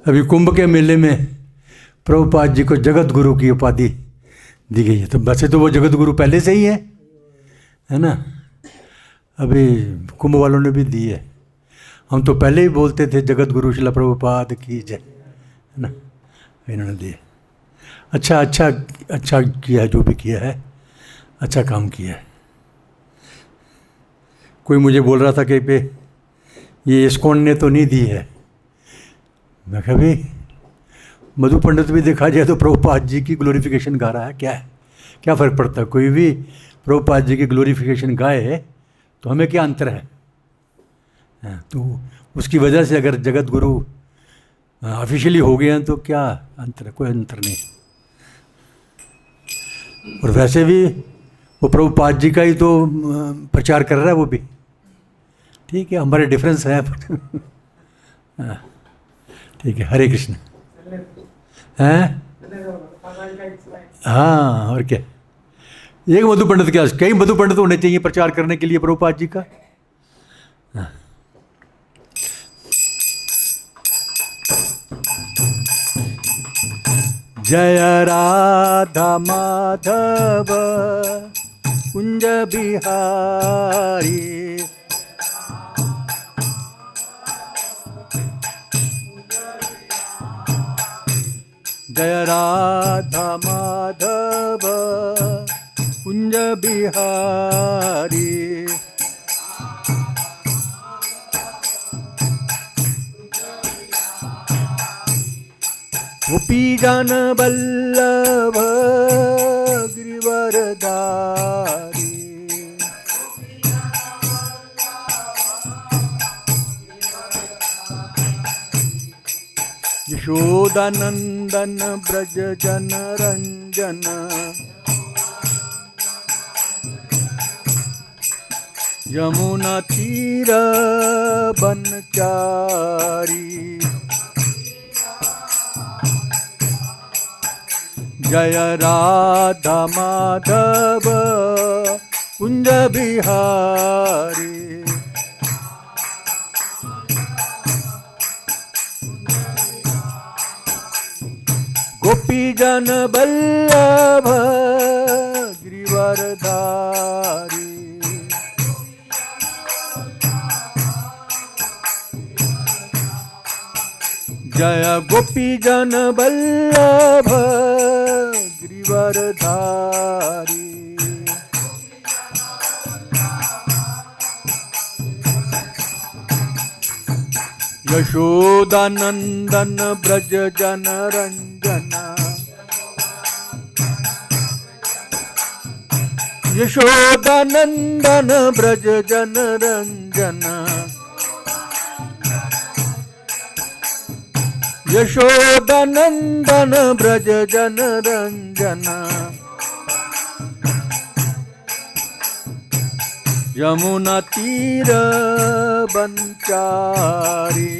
अभी कुंभ के मेले में प्रभुपाद जी को जगत गुरु की उपाधि दी गई है। तो वैसे तो वो जगत गुरु पहले से ही है ना। अभी कुंभ वालों ने भी दी है। हम तो पहले ही बोलते थे जगत गुरु श्रील प्रभुपाद की जय, है ना। इन्होंने दिए। अच्छा अच्छा अच्छा किया है, जो भी किया है अच्छा काम किया है। कोई मुझे बोल रहा था कि पे ये इस्कॉन ने तो नहीं दी है। मैं कहा भाई मधु पंडित भी देखा जाए तो प्रभुपाद जी की ग्लोरिफिकेशन गा रहा है, क्या है, क्या फ़र्क पड़ता है। कोई भी प्रभुपाद जी की ग्लोरिफिकेशन गाए तो हमें क्या अंतर है। तो उसकी वजह से अगर जगत गुरु ऑफिशियली हो गए हैं तो क्या अंतर है, कोई अंतर नहीं। और वैसे भी वो प्रभुपाद जी का ही तो प्रचार कर रहा है वो भी, ठीक है। हमारे डिफरेंस है ठीक है। हरे कृष्ण। हैं हाँ, और क्या। एक मधु पंडित क्या, कई मधु पंडित होने चाहिए प्रचार करने के लिए प्रभुपाद जी का। जय राधा माधव कुंज बिहारी, जय राधा माधव कुंज बिहारी, गोपी जन वल्लभ गिरिवरधारी, यशोदानंदन ब्रज जन रंजन, यमुना तीर बनचारी, जय राधा माधव कुंज बिहारी, गोपी जन वल्लभ गिरिवरधारी, जय गोपी जन वल्लभ गिरिवरधारी, यशोदानंदन ब्रज जन रंजन, यशोदानंदन ब्रज जन रंजन, यशोदानंदन ब्रज जन रंजन, यमुना तीर बनचारी,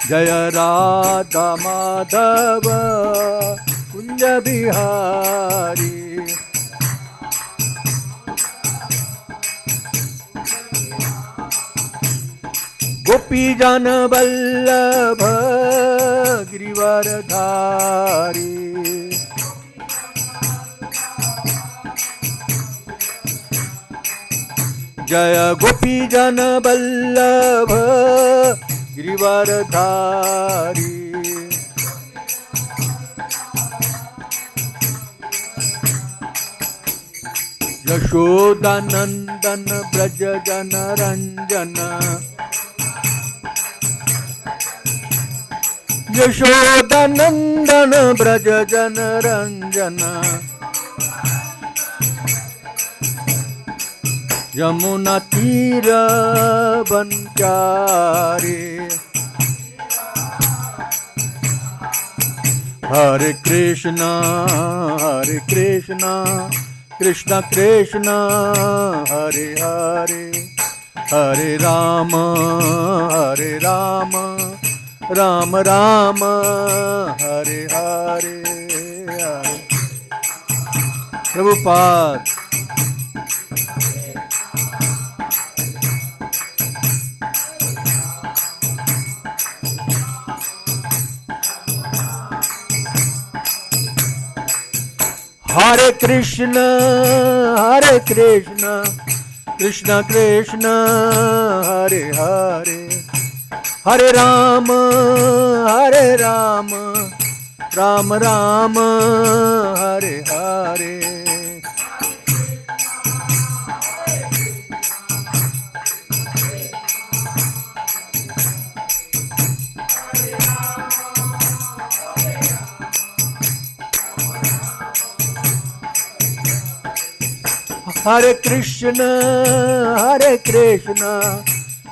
जय राधा माधव कुंज बिहारी, गोपी जन वल्लभ गिरिवरधारी, जय गोपी जन वल्लभ गिरिवरधारी, यशोदानंदन ब्रज जन रंजन, यशोदानंदन ब्रज जन रंजन, यमुना तीर बनचारी, हरे कृष्णा कृष्ण कृष्ण हरे हरे, हरे Ram Ram Ram Hare Hare, Prabhupada. Hare Krishna, Krishna Krishna, Hare Hare, Hare Rama, Rama Rama, Hare Hare. Hare Krishna,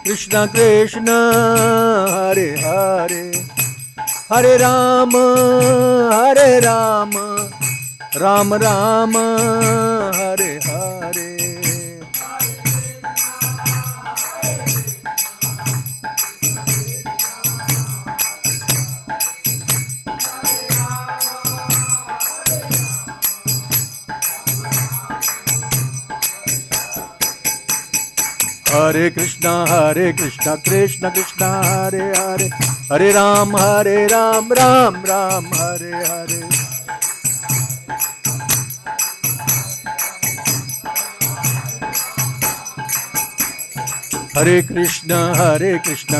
Krishna Krishna, Hare Hare, Hare Rama, Rama Rama, Hare Hare. Hare Krishna, Krishna Krishna, Hare Hare, Hare Ram, Ram Ram, Hare Hare. Hare Krishna, Krishna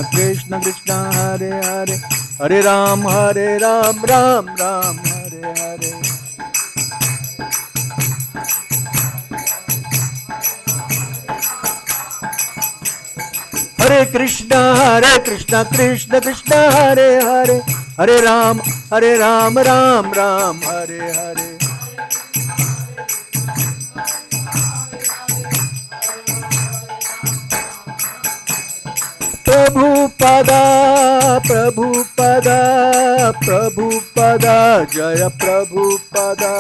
Krishna, Hare Hare, Hare Ram, Ram Ram, Hare Hare. Hare Krishna, Krishna Krishna, Hare Hare, Hare Ram, Ram Ram, Hare Hare. Prabhupada, Jaya Prabhupada.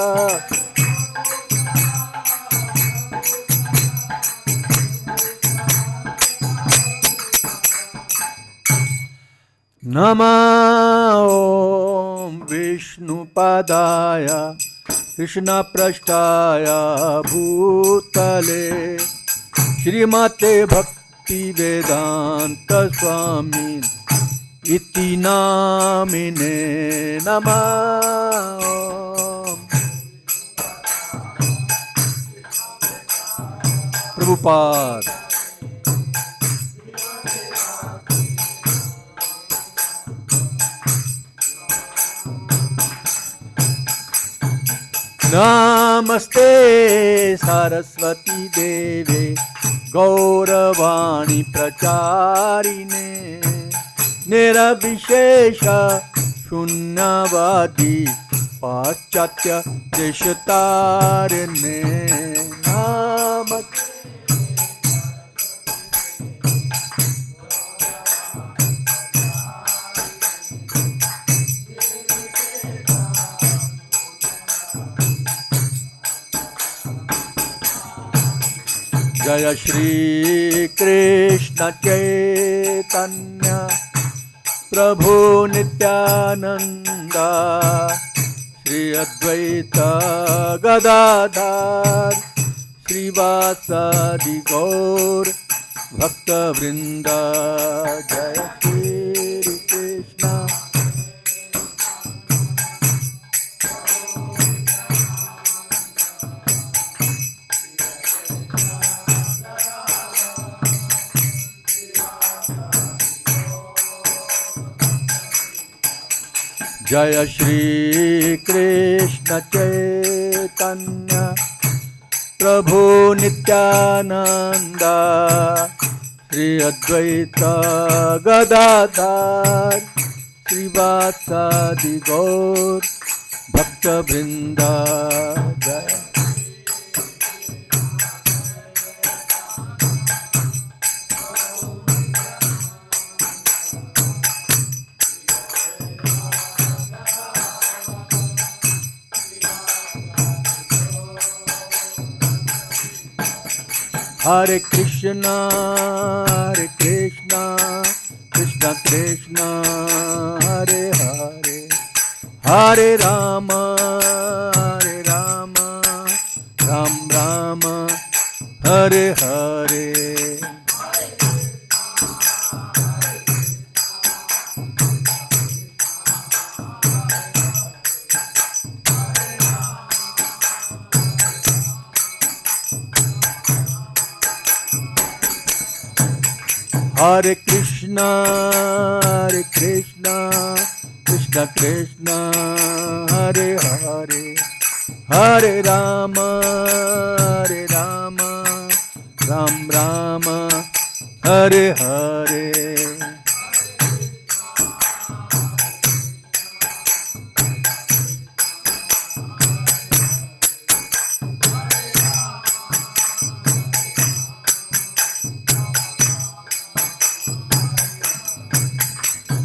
Namah Om Vishnupadaya, Krishna Prasthaya Bhutale, Shrimate Bhakti Vedanta Swami Iti Namine. Namah Om. Prabhupada. Namaste Saraswati Deve Gauravani Pracharine Nirabhishesha Shunyavadi Paschatya Deshatarine. Namaste Jaya Shri Krishna Chaitanya Prabhu Nityananda Shri Advaita Gadadhar Shri Vasadi Gaur Bhakta Vrinda. Jaya Shri Krishna. Jaya Shri Krishna Chaitanya Prabhu Nityananda Shri Advaita Gadadhar Shri Vasadi Gaur Bhakta Vrinda. Jaya. Hare Krishna, Krishna Krishna, Hare Hare, Hare Rama, Ram Rama, Hare Hare. Hare Krishna, Krishna Krishna, Hare Hare, Hare Rama, Ram Rama, Hare Hare.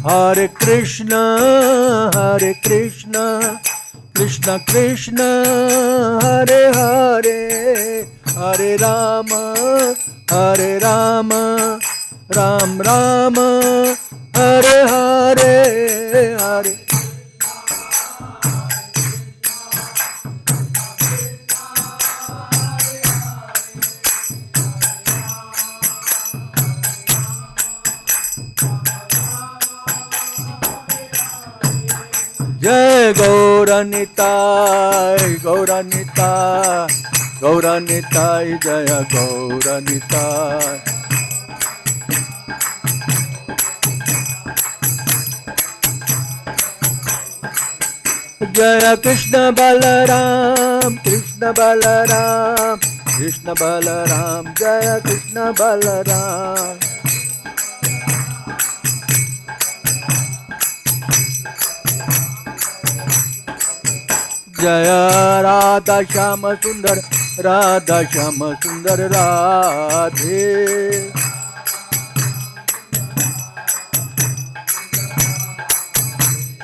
Hare Krishna, Krishna Krishna, Hare Hare, Hare Rama, Ram Rama, Hare Hare, Hare. Jai Gauranitai, Gauranitai, Gauranitai, Jaya Gauranitai. Jaya Krishna Balaram, Krishna Balaram, Krishna Balaram, Jaya Krishna Balaram. Jaya Radha Shama Sundar, Radha Shama Sundar Radhe.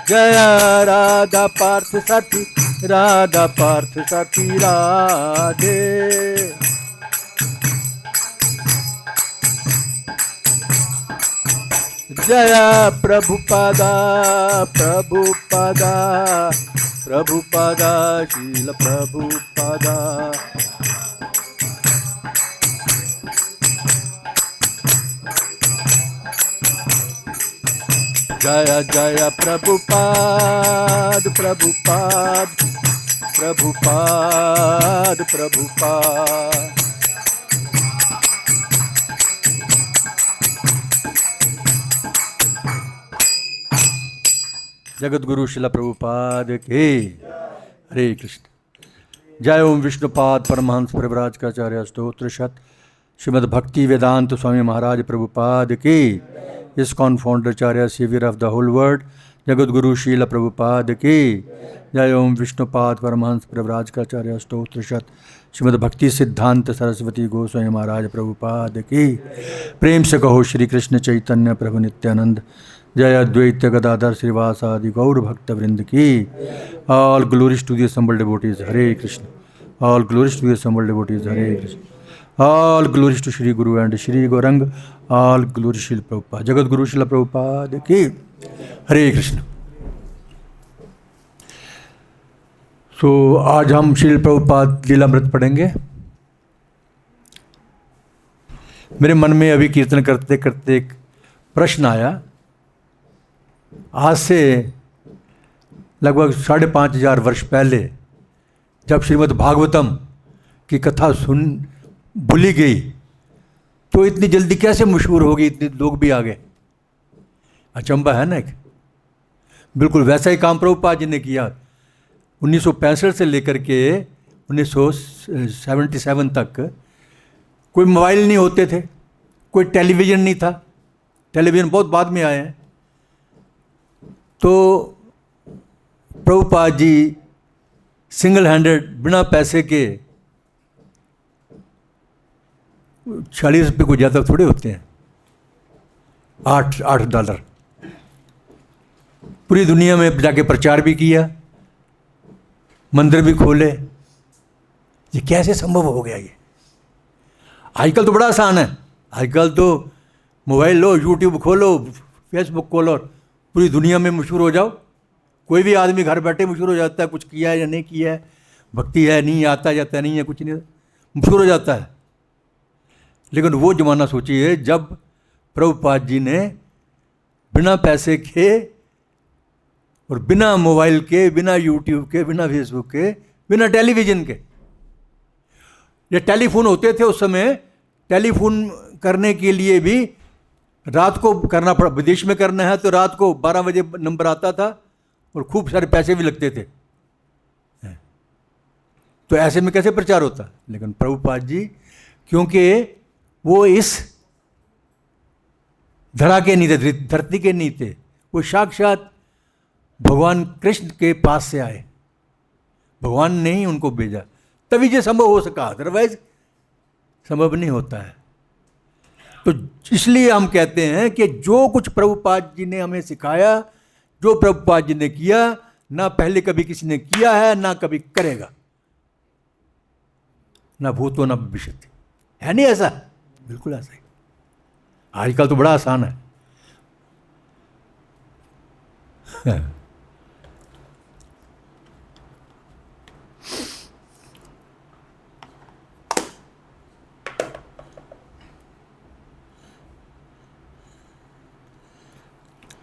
Jaya Radha Parth Sati, Radha Parth Sati Radhe. Jaya Prabhupada, Prabhupada, Prabhupada, Srila Prabhupada. Jaya Jaya Prabhupada, Prabhupada, Prabhupada, Prabhupada. Jagat Guru शिला प्रभुपाद के हरे कृष्ण। जय ओम विष्णुपाद परमहंस परिव्राजकाचार्य स्तोत्र शत श्रीमद् भक्ति वेदांत स्वामी महाराज प्रभुपाद की ISKCON फाउंडराचार्य saviour of the whole world Jagat Guru शील प्रभुपाद की जय ओम विष्णुपाद परमहंस परिव्राजकाचार्य स्तोत्र शत श्रीमद् भक्ति सिद्धांत सरस्वती गोस्वामी महाराज प्रभुपाद की। प्रेम से कहो श्री कृष्ण चैतन्य प्रभु नित्यानंद जय अद्वैत गदाधर श्रीवासादि गौर भक्त वृंद की। All glories to the assembled devotees Hare Krishna. All glories to the assembled devotees Hare Krishna. All glories to Shri Guru and Shri Gauranga. All glory Srila Prabhupada Jagat Guru Srila Prabhupada की हरे कृष्ण। सो आज हम श्रील प्रभुपाद लीलामृत पढ़ेंगे। मेरे मन में अभी कीर्तन करते करते एक प्रश्न आया। आज से लगभग 5,500 वर्ष पहले जब श्रीमद् भागवतम की कथा भूली गई तो इतनी जल्दी कैसे मशहूर होगी, इतने लोग भी आ गए। अचंबा है ना। एक बिल्कुल वैसा ही काम प्रभुपाद जी ने किया। 1965 से लेकर के 1977 तक कोई मोबाइल नहीं होते थे, कोई टेलीविज़न नहीं था। टेलीविज़न बहुत बाद में आए हैं। तो प्रभुपाद जी सिंगल हैंडेड बिना पैसे के 40 रुपये को ज़्यादा थोड़े होते हैं, $8 पूरी दुनिया में जाके प्रचार भी किया, मंदिर भी खोले। ये कैसे संभव हो गया? ये आजकल तो बड़ा आसान है। आजकल तो मोबाइल लो, यूट्यूब खोलो, फेसबुक खोलो, पूरी दुनिया में मशहूर हो जाओ। कोई भी आदमी घर बैठे मशहूर हो जाता है। कुछ किया है या नहीं किया है, भक्ति है नहीं, आता जाता नहीं है, कुछ नहीं, मशहूर हो जाता है। लेकिन वो ज़माना सोचिए जब प्रभुपाद जी ने बिना पैसे के और बिना मोबाइल के, बिना यूट्यूब के, बिना फेसबुक के, बिना टेलीविज़न के, ये टेलीफोन होते थे उस समय। टेलीफोन करने के लिए भी रात को करना पड़ा, विदेश में करना है तो रात को 12 बजे नंबर आता था और खूब सारे पैसे भी लगते थे। तो ऐसे में कैसे प्रचार होता? लेकिन प्रभुपाद जी, क्योंकि वो इस धरा के नहीं थे, धरती के नहीं थे, वो साक्षात भगवान कृष्ण के पास से आए, भगवान ने ही उनको भेजा, तभी ये संभव हो सका, अदरवाइज संभव नहीं होता है। तो इसलिए हम कहते हैं कि जो कुछ प्रभुपाद जी ने हमें सिखाया, जो प्रभुपाद जी ने किया, ना पहले कभी किसी ने किया है, ना कभी करेगा, ना भूतो ना भविष्य। है नहीं ऐसा? बिल्कुल ऐसा ही। आजकल तो बड़ा आसान है।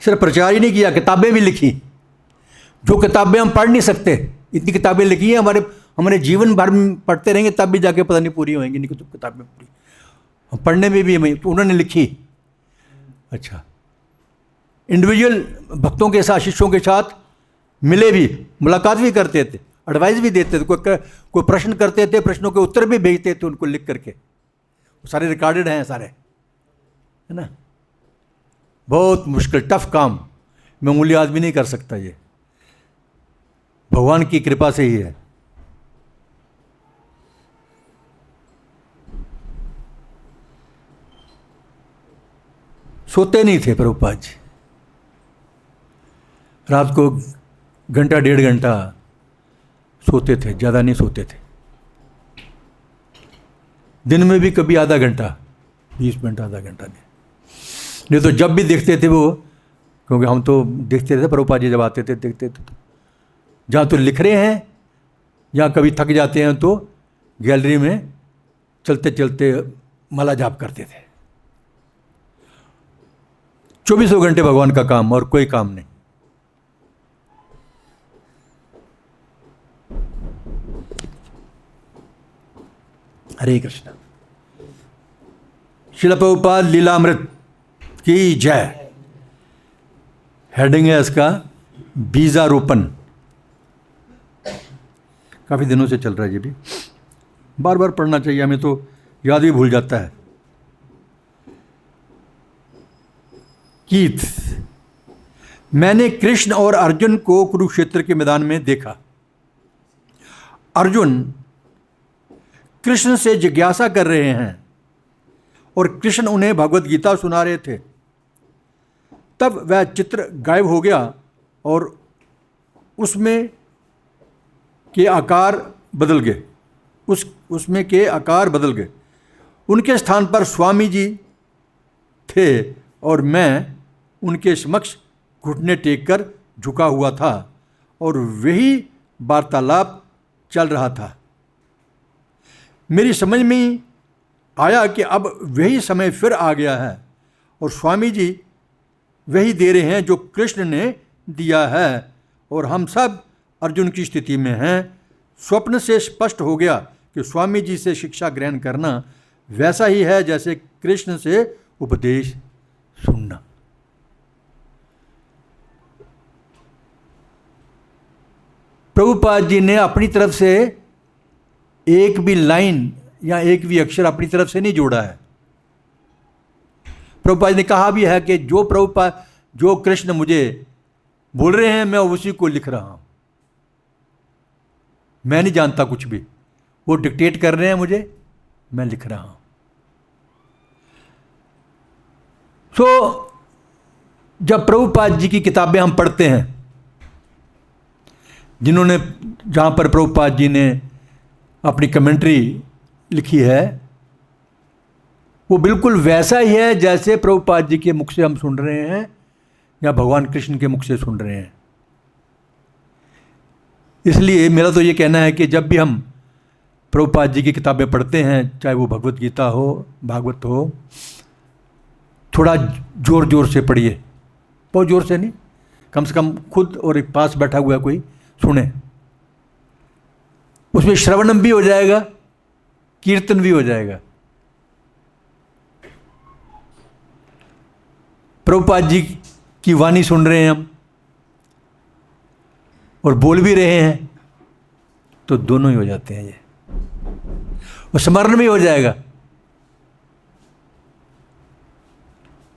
सिर्फ प्रचार ही नहीं किया, किताबें भी लिखी। जो किताबें हम पढ़ नहीं सकते, इतनी किताबें लिखी हैं, हमारे जीवन भर में पढ़ते रहेंगे तब भी जाके पता नहीं पूरी होंगी, नहीं तो किताबें पूरी हम पढ़ने में भी तो उन्होंने लिखी। अच्छा, इंडिविजुअल भक्तों के साथ, शिष्यों के साथ मिले भी, मुलाकात भी करते थे, एडवाइस भी देते थे, कोई प्रश्न करते थे, प्रश्नों के उत्तर भी भेजते थे उनको लिख करके। सारे रिकॉर्डेड हैं सारे, है ना। बहुत मुश्किल, टफ काम, मामूली आदमी नहीं कर सकता, ये भगवान की कृपा से ही है। सोते नहीं थे प्रभुपाद जी, रात को घंटा 1.5 घंटा सोते थे, ज़्यादा नहीं सोते थे। दिन में भी कभी आधा घंटा, 20 मिनट, आधा घंटा नहीं तो जब भी देखते थे वो, क्योंकि हम तो देखते थे प्रभुपाद जी जब आते थे, देखते थे तो जहाँ तो लिख रहे हैं, या कभी थक जाते हैं तो गैलरी में चलते चलते माला जाप करते थे। 24 घंटे भगवान का काम और कोई काम नहीं। हरे कृष्ण। श्रील प्रभुपाद लीलामृत की जय। हेडिंग है इसका बीजारोपण। काफ़ी दिनों से चल रहा है ये भी, बार बार पढ़ना चाहिए, हमें तो याद भी भूल जाता है। कीथ, मैंने कृष्ण और अर्जुन को कुरुक्षेत्र के मैदान में देखा। अर्जुन कृष्ण से जिज्ञासा कर रहे हैं और कृष्ण उन्हें भगवत गीता सुना रहे थे। तब वह चित्र गायब हो गया और उसमें के आकार बदल गए, उसमें के आकार बदल गए। उनके स्थान पर स्वामी जी थे और मैं उनके समक्ष घुटने टेक कर झुका हुआ था और वही वार्तालाप चल रहा था। मेरी समझ में आया कि अब वही समय फिर आ गया है और स्वामी जी वही दे रहे हैं जो कृष्ण ने दिया है और हम सब अर्जुन की स्थिति में हैं। स्वप्न से स्पष्ट हो गया कि स्वामी जी से शिक्षा ग्रहण करना वैसा ही है जैसे कृष्ण से उपदेश सुनना। प्रभुपाद जी ने अपनी तरफ से एक भी लाइन या एक भी अक्षर अपनी तरफ से नहीं जोड़ा है। प्रभुपाद जी ने कहा भी है कि जो कृष्ण मुझे बोल रहे हैं मैं उसी को लिख रहा हूं, मैं नहीं जानता कुछ भी, वो डिक्टेट कर रहे हैं मुझे, मैं लिख रहा हूं। जब प्रभुपाद जी की किताबें हम पढ़ते हैं, जहां पर प्रभुपाद जी ने अपनी कमेंट्री लिखी है, वो बिल्कुल वैसा ही है जैसे प्रभुपाद जी के मुख से हम सुन रहे हैं या भगवान कृष्ण के मुख से सुन रहे हैं। इसलिए मेरा तो ये कहना है कि जब भी हम प्रभुपाद जी की किताबें पढ़ते हैं, चाहे वो भगवत गीता हो, भागवत हो, थोड़ा जोर जोर से पढ़िए, बहुत जोर से नहीं, कम से कम खुद और एक पास बैठा हुआ कोई सुने। उसमें श्रवणम भी हो जाएगा, कीर्तन भी हो जाएगा। प्रभुपाद जी की वाणी सुन रहे हैं हम और बोल भी रहे हैं, तो दोनों ही हो जाते हैं ये, और स्मरण भी हो जाएगा।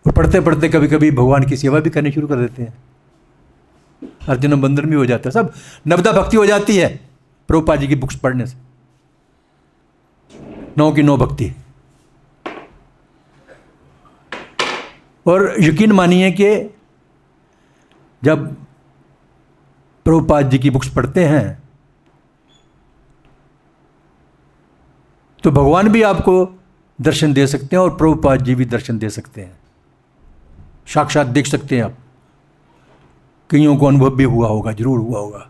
और पढ़ते पढ़ते कभी कभी भगवान की सेवा भी करनी शुरू कर देते हैं, अर्जुन बंधन भी हो जाता है, सब नवदा भक्ति हो जाती है प्रभुपाद जी की बुक्स पढ़ने से, 9 की 9 भक्ति। और यकीन मानिए कि जब प्रभुपाद जी की बुक्स पढ़ते हैं तो भगवान भी आपको दर्शन दे सकते हैं और प्रभुपाद जी भी दर्शन दे सकते हैं, साक्षात देख सकते हैं आप। कईयों को अनुभव भी हुआ होगा, जरूर हुआ होगा,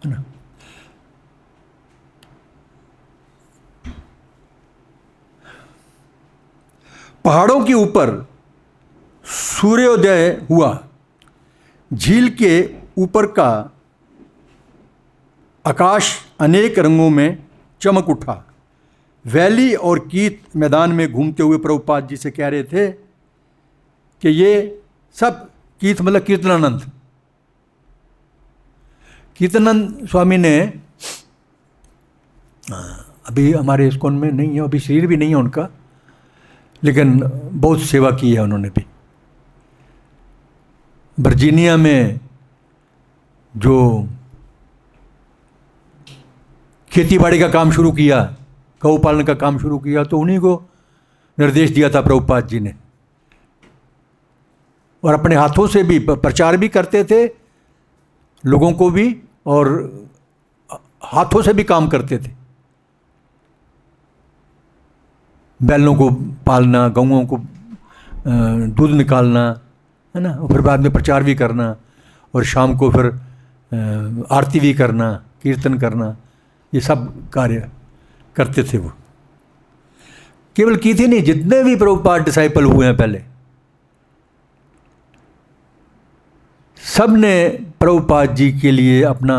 है ना। पहाड़ों के ऊपर सूर्योदय हुआ, झील के ऊपर का आकाश अनेक रंगों में चमक उठा। वैली और कीत मैदान में घूमते हुए प्रभुपाद जी से कह रहे थे कि ये सब, कीत मतलब कीर्तनानंद, कीर्तनानंद स्वामी ने अभी हमारे इस्कॉन में नहीं है, अभी शरीर भी नहीं है उनका, लेकिन बहुत सेवा की है उन्होंने भी। वर्जीनिया में जो खेती बाड़ी का काम शुरू किया, गौ पालन का काम शुरू किया, तो उन्हीं को निर्देश दिया था प्रभुपाद जी ने, और अपने हाथों से भी प्रचार भी करते थे लोगों को भी, और हाथों से भी काम करते थे। बैलों को पालना, गौओं को दूध निकालना, है ना, और फिर बाद में प्रचार भी करना, और शाम को फिर आरती भी करना, कीर्तन करना, ये सब कार्य करते थे वो। केवल की थी नहीं, जितने भी प्रभुपाद डिसाइपल हुए हैं पहले, सब ने प्रभुपाद जी के लिए अपना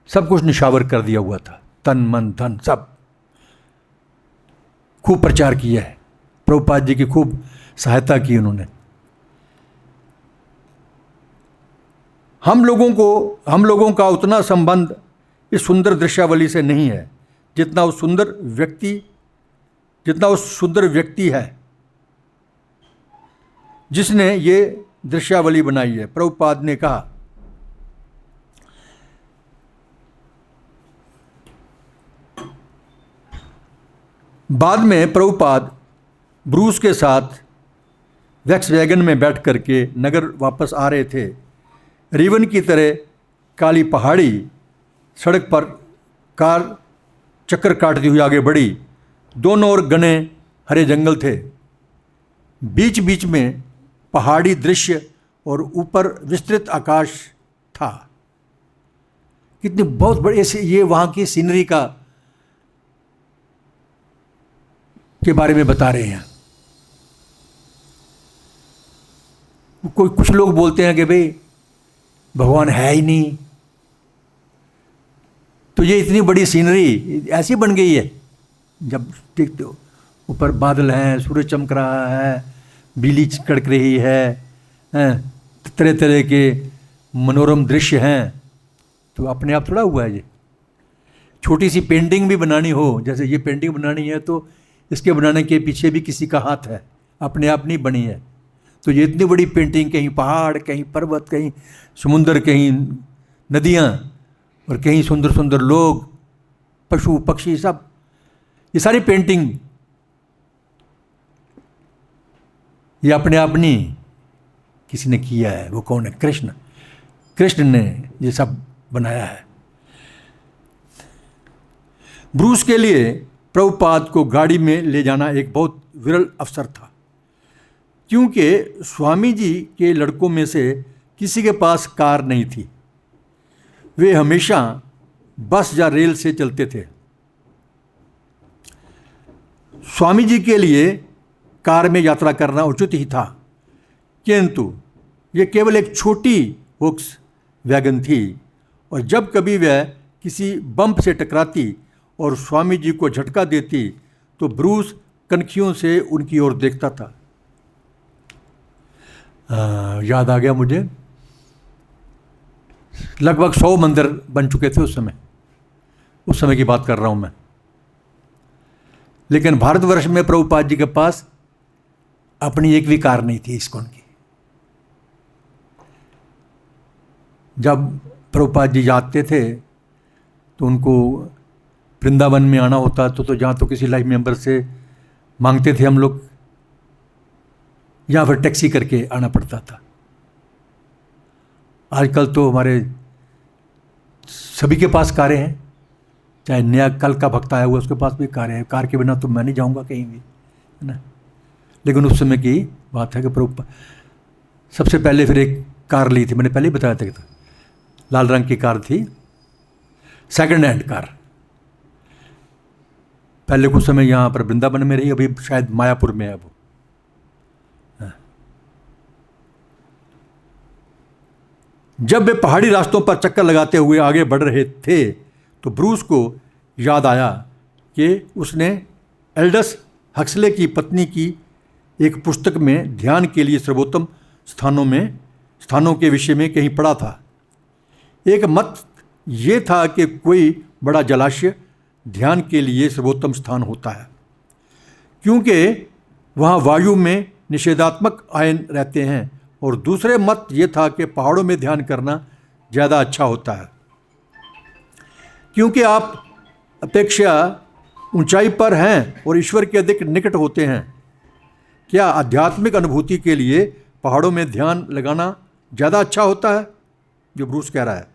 सब कुछ निशावर कर दिया हुआ था, तन मन धन सब। खूब प्रचार किया है, प्रभुपाद जी की खूब सहायता की उन्होंने। हम लोगों का उतना संबंध इस सुंदर दृश्यावली से नहीं है जितना उस सुंदर व्यक्ति है जिसने ये दृश्यावली बनाई है। प्रभुपाद ने कहा, बाद में प्रभुपाद ब्रूस के साथ वैक्स वैगन में बैठ करके नगर वापस आ रहे थे। रिवन की तरह काली पहाड़ी सड़क पर कार चक्कर काटती हुई आगे बढ़ी। दोनों ओर घने हरे जंगल थे, बीच बीच में पहाड़ी दृश्य और ऊपर विस्तृत आकाश था। कितनी बहुत बड़ी ये वहाँ की सीनरी के बारे में बता रहे हैं। कुछ लोग बोलते हैं कि भाई भगवान है ही नहीं, तो ये इतनी बड़ी सीनरी ऐसी बन गई है। जब देखते हो ऊपर बादल हैं, सूरज चमक रहा है, बिजली कड़क रही है, तरह तरह के मनोरम दृश्य हैं, तो अपने आप थोड़ा हुआ है ये। छोटी सी पेंटिंग भी बनानी हो, जैसे ये पेंटिंग बनानी है, तो इसके बनाने के पीछे भी किसी का हाथ है, अपने आप नहीं बनी है। तो ये इतनी बड़ी पेंटिंग, कहीं पहाड़, कहीं पर्वत, कहीं समुंदर, कहीं नदियाँ, और कहीं सुंदर सुंदर लोग, पशु पक्षी, सब, ये सारी पेंटिंग ये अपने आप नहीं, किसी ने किया है। वो कौन है? कृष्ण ने ये सब बनाया है। ब्रूस के लिए प्रभुपाद को गाड़ी में ले जाना एक बहुत विरल अवसर था, क्योंकि स्वामी जी के लड़कों में से किसी के पास कार नहीं थी। वे हमेशा बस या रेल से चलते थे। स्वामी जी के लिए कार में यात्रा करना उचित ही था, किंतु ये केवल एक छोटी वोक्स वैगन थी, और जब कभी वह किसी बम्प से टकराती और स्वामी जी को झटका देती तो ब्रूस कनखियों से उनकी ओर देखता था। याद आ गया मुझे, लगभग 100 मंदिर बन चुके थे उस समय की बात कर रहा हूँ मैं। लेकिन भारतवर्ष में प्रभुपाद जी के पास अपनी एक भी कार नहीं थी इस्कॉन की। जब प्रभुपाद जी जाते थे तो उनको वृंदावन में आना होता तो जहाँ तो किसी लाइफ मेंबर से मांगते थे हम लोग, या फिर टैक्सी करके आना पड़ता था। आजकल तो हमारे सभी के पास कारें हैं, चाहे नया कल का भक्त आया हुआ उसके पास भी कारें हैं। कार के बिना तो मैं नहीं जाऊंगा कहीं भी, है ना। लेकिन उस समय की बात है कि प्रभु सबसे पहले फिर एक कार ली थी, मैंने पहले ही बताया था, लाल रंग की कार थी, सेकंड हैंड कार। पहले कुछ समय यहाँ पर वृंदावन में रही, अभी शायद मायापुर में है वो। जब वे पहाड़ी रास्तों पर चक्कर लगाते हुए आगे बढ़ रहे थे तो ब्रूस को याद आया कि उसने एल्डस हक्सले की पत्नी की एक पुस्तक में ध्यान के लिए सर्वोत्तम स्थानों के विषय में कहीं पढ़ा था। एक मत ये था कि कोई बड़ा जलाशय ध्यान के लिए सर्वोत्तम स्थान होता है क्योंकि वहाँ वायु में निषेधात्मक आयन रहते हैं, और दूसरे मत ये था कि पहाड़ों में ध्यान करना ज़्यादा अच्छा होता है क्योंकि आप अपेक्षा ऊंचाई पर हैं और ईश्वर के अधिक निकट होते हैं। क्या आध्यात्मिक अनुभूति के लिए पहाड़ों में ध्यान लगाना ज़्यादा अच्छा होता है, जो ब्रूस कह रहा है।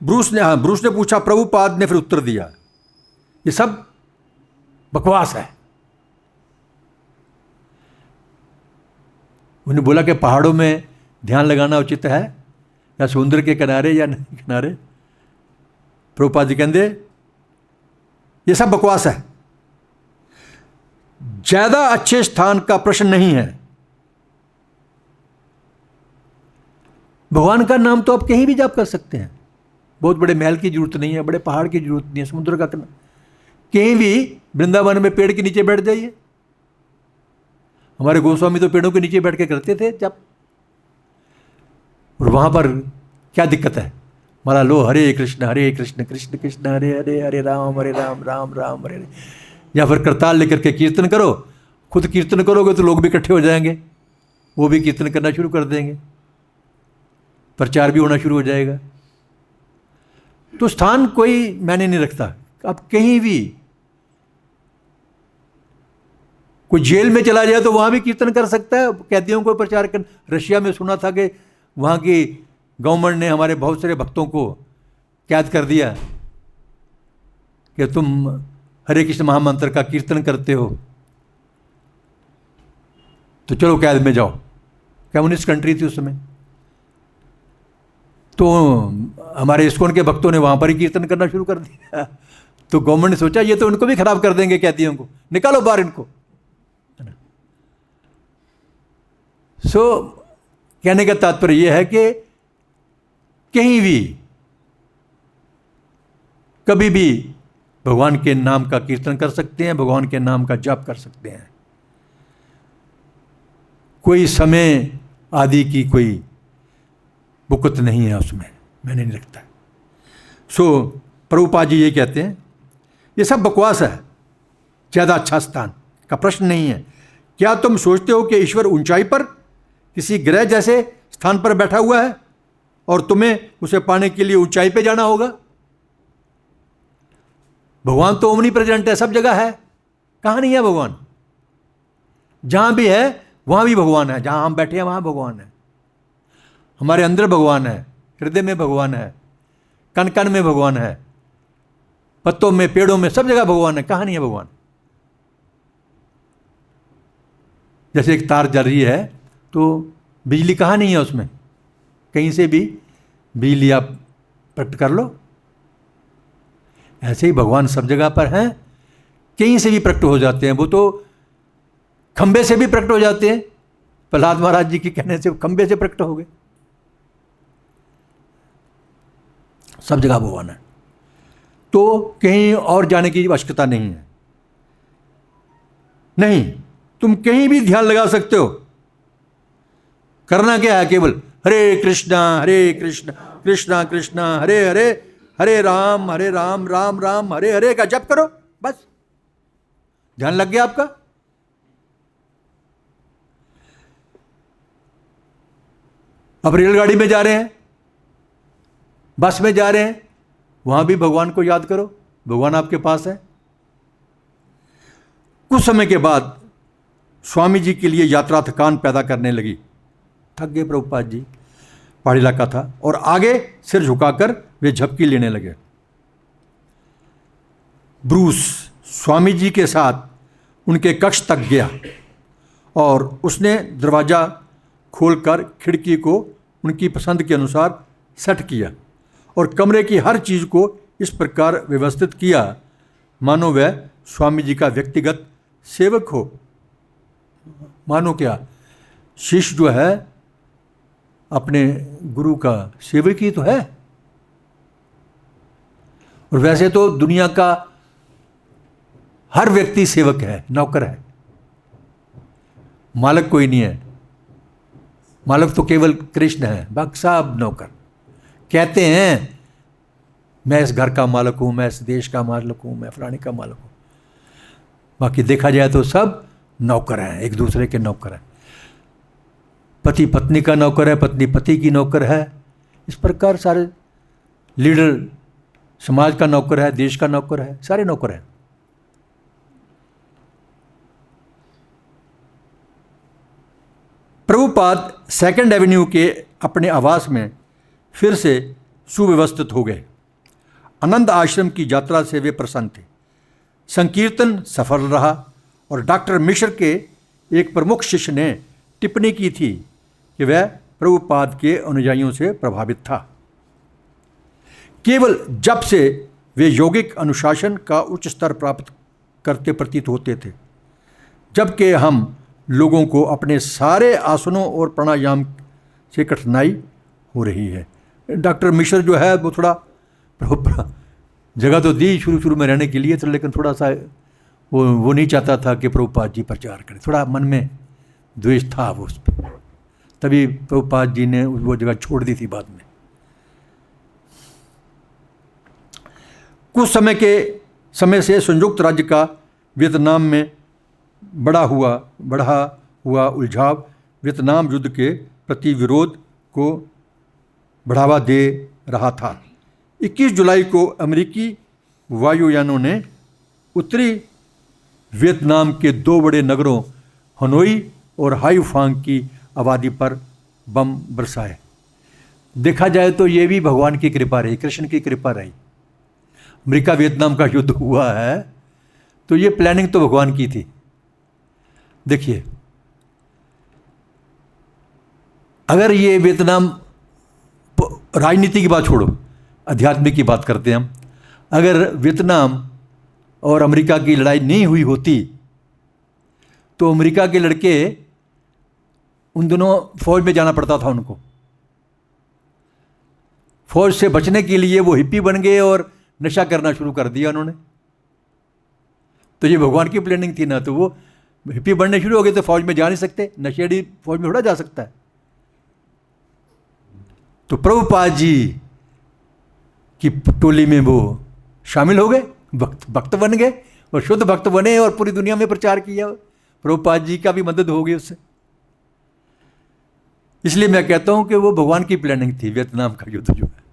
ब्रूस ने पूछा। प्रभुपाद ने फिर उत्तर दिया, ये सब बकवास है। उन्हें बोला कि पहाड़ों में ध्यान लगाना उचित है या समुद्र के किनारे या नदी के किनारे। प्रभुपाद जी कहते ये सब बकवास है, ज्यादा अच्छे स्थान का प्रश्न नहीं है। भगवान का नाम तो आप कहीं भी जाप कर सकते हैं, बहुत बड़े महल की जरूरत नहीं है, बड़े पहाड़ की जरूरत नहीं है, समुद्र का कहीं भी वृंदावन में पेड़ के नीचे बैठ जाइए। हमारे गोस्वामी तो पेड़ों के नीचे बैठ के करते थे जब, और वहां पर क्या दिक्कत है, माला लो हरे कृष्ण कृष्ण कृष्ण हरे हरे, हरे राम राम राम हरे हरे। या फिर करताल लेकर के कीर्तन करो। खुद कीर्तन करोगे तो लोग भी इकट्ठे हो जाएंगे, वो भी कीर्तन करना शुरू कर देंगे, प्रचार भी होना शुरू हो जाएगा। तो स्थान कोई मैंने नहीं रखता। आप कहीं भी, कोई जेल में चला जाए तो वहां भी कीर्तन कर सकता है, कैदियों को प्रचार कर। रशिया में सुना था कि वहां की गवर्नमेंट ने हमारे बहुत सारे भक्तों को कैद कर दिया कि तुम हरे कृष्ण महामंत्र का कीर्तन करते हो तो चलो कैद में जाओ। कम्युनिस्ट कंट्री थी उस समय, तो हमारे इस्कॉन के भक्तों ने वहां पर ही कीर्तन करना शुरू कर दिया। तो गवर्नमेंट ने सोचा ये तो उनको भी खराब कर देंगे, कैदियों को निकालो बाहर इनको। कहने का तात्पर्य यह है कि कहीं भी कभी भी भगवान के नाम का कीर्तन कर सकते हैं, भगवान के नाम का जाप कर सकते हैं। कोई समय आदि की कोई बुकत नहीं है उसमें, मैंने नहीं रखता। प्रभुपाद जी ये कहते हैं ये सब बकवास है, ज़्यादा अच्छा स्थान का प्रश्न नहीं है। क्या तुम सोचते हो कि ईश्वर ऊंचाई पर किसी ग्रह जैसे स्थान पर बैठा हुआ है और तुम्हें उसे पाने के लिए ऊंचाई पे जाना होगा? भगवान तो ओमनी प्रेजेंट है, सब जगह है। कहाँ नहीं है भगवान? जहां भी है वहां भी भगवान है, जहां हम बैठे हैं वहां भगवान है। हमारे अंदर भगवान है, हृदय में भगवान है, कण कण में भगवान है, पत्तों में, पेड़ों में, सब जगह भगवान है। कहाँ नहीं है भगवान? जैसे एक तार जल रही है तो बिजली कहाँ नहीं है उसमें? कहीं से भी बिजली आप प्रकट कर लो। ऐसे ही भगवान सब जगह पर हैं, कहीं से भी प्रकट हो जाते हैं। वो तो खंबे से भी प्रकट हो जाते हैं, प्रहलाद महाराज जी के कहने से खंबे से प्रकट हो गए। सब जगह भगवान है, तो कहीं और जाने की आवश्यकता नहीं है। नहीं, तुम कहीं भी ध्यान लगा सकते हो, करना क्या है? केवल हरे कृष्णा कृष्णा कृष्णा हरे हरे, हरे राम राम राम हरे हरे का जप करो, बस ध्यान लग गया आपका। अब रेलगाड़ी में जा रहे हैं, बस में जा रहे हैं, वहां भी भगवान को याद करो, भगवान आपके पास है। कुछ समय के बाद स्वामी जी के लिए यात्रा थकान पैदा करने लगी। थक गए प्रभुपाद जी, पहाड़ी इलाका था, और आगे सिर झुकाकर वे झपकी लेने लगे। ब्रूस स्वामी जी के साथ उनके कक्ष तक गया और उसने दरवाज़ा खोलकर खिड़की को उनकी पसंद के अनुसार सेट किया और कमरे की हर चीज़ को इस प्रकार व्यवस्थित किया मानो वह स्वामी जी का व्यक्तिगत सेवक हो। मानो क्या, शिष्य जो है अपने गुरु का सेवक ही तो है। और वैसे तो दुनिया का हर व्यक्ति सेवक है, नौकर है, मालिक कोई नहीं है। मालिक तो केवल कृष्ण है, बाकी सब नौकर। कहते हैं मैं इस घर का मालिक हूं, मैं इस देश का मालिक हूं, मैं फलाने का मालिक हूं, बाकी देखा जाए तो सब नौकर हैं, एक दूसरे के नौकर हैं। पति पत्नी का नौकर है, पत्नी पति की नौकर है। इस प्रकार सारे लीडर समाज का नौकर है, देश का नौकर है, सारे नौकर हैं। प्रभुपाद सेकंड एवेन्यू के अपने आवास में फिर से सुव्यवस्थित हो गए। आनंद आश्रम की यात्रा से वे प्रसन्न थे। संकीर्तन सफल रहा और डॉक्टर मिश्र के एक प्रमुख शिष्य ने टिप्पणी की थी कि वह प्रभुपाद के अनुयायियों से प्रभावित था। केवल जब से वे यौगिक अनुशासन का उच्च स्तर प्राप्त करते प्रतीत होते थे, जबकि हम लोगों को अपने सारे आसनों और प्राणायाम से कठिनाई हो रही है। डॉक्टर मिश्र जो है वो थोड़ा जगह तो दी शुरू में रहने के लिए, तो लेकिन थोड़ा सा वो नहीं चाहता था कि प्रभुपाद जी प्रचार करें, थोड़ा मन में द्वेष था वो उस पर, तभी प्रभुपाद जी ने वो जगह छोड़ दी थी बाद में। कुछ समय से संयुक्त राज्य का वियतनाम में बढ़ा हुआ उलझाव वियतनाम युद्ध के प्रति विरोध को बढ़ावा दे रहा था। 21 जुलाई को अमेरिकी वायुयानों ने उत्तरी वियतनाम के 2 बड़े नगरों हनोई और हाईफांग की आबादी पर बम बरसाए। देखा जाए तो ये भी भगवान की कृपा रही, कृष्ण की कृपा रही। अमेरिका वियतनाम का युद्ध हुआ है तो ये प्लानिंग तो भगवान की थी। देखिए, अगर ये वियतनाम, राजनीति की बात छोड़ो, आध्यात्मिक की बात करते हैं हम, अगर वियतनाम और अमेरिका की लड़ाई नहीं हुई होती तो अमेरिका के लड़के, उन दोनों फौज में जाना पड़ता था उनको। फौज से बचने के लिए वो हिप्पी बन गए और नशा करना शुरू कर दिया उन्होंने। तो ये भगवान की प्लानिंग थी ना, तो वो हिप्पी बनने शुरू हो गए तो फौज में जा नहीं सकते, नशेड़ी फौज में थोड़ा जा सकता है। तो प्रभुपाद जी की टोली में वो शामिल हो गए, भक्त बन गए और शुद्ध भक्त बने और पूरी दुनिया में प्रचार किया। प्रभुपाद जी का भी मदद हो गई उससे। इसलिए मैं कहता हूं कि वो भगवान की प्लानिंग थी वियतनाम का युद्ध जो है,